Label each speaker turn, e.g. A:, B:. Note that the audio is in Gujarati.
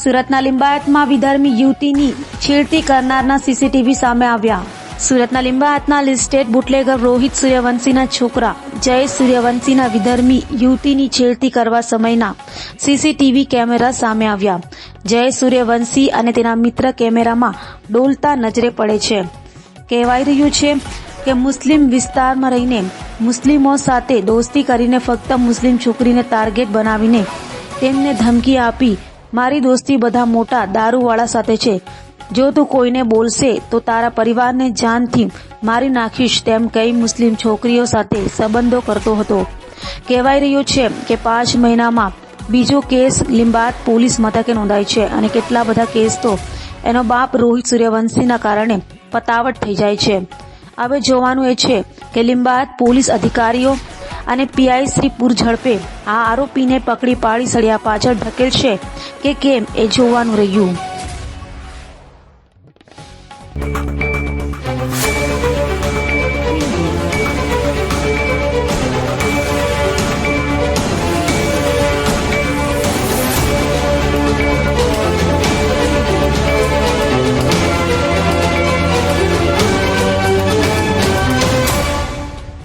A: સુરતના લિંબાયતમાં વિધર્મી યુવતીની છેડતી કરનારના સીસીટીવી સામે આવ્યા। સુરતના લિંબાયતના લિસ્ટેડ બુટલેગર રોહિત સૂર્યવંશીના છોકરા જય સૂર્યવંશીના વિધર્મી યુવતીની છેડતી કરવા સમયના સીસીટીવી કેમેરા સામે આવ્યા। જય સૂર્યવંશી અને તેના મિત્ર કેમેરામાં ડોલતા નજરે પડે છે। કહેવાઈ રહ્યું છે કે મુસ્લિમ વિસ્તારમાં રહીને મુસ્લિમો સાથે દોસ્તી કરીને ફક્ત મુસ્લિમ છોકરીને ટાર્ગેટ બનાવીને તેમને ધમકી આપી મારી દોસ્તી બધા મોટા દારૂવાળા સાથે છે, જો તું કોઈને બોલશે તો તારા પરિવારને જાનથી મારી નાખીશ તેમ કહી મુસ્લિમ છોકરીઓ સાથે સંબંધો કરતો હતો। કહેવાઈ રહ્યું છે કે 5 મહિનામાં બીજો કેસ લિંબાયત પોલીસ મથકે નોંધાય છે અને કેટલા બધા કેસ તો એનો બાપ રોહિત સૂર્યવંશીના કારણે પતાવટ થઈ જાય છે। હવે જોવાનું એ છે કે લિંબાયત પોલીસ અધિકારીઓ અને પીઆઈ શ્રી પૂર ઝડપે આ આરોપીને પકડી પાડી સળિયા પાછળ ઢકેલશે કે કેમ એ જોવાનું રહ્યું।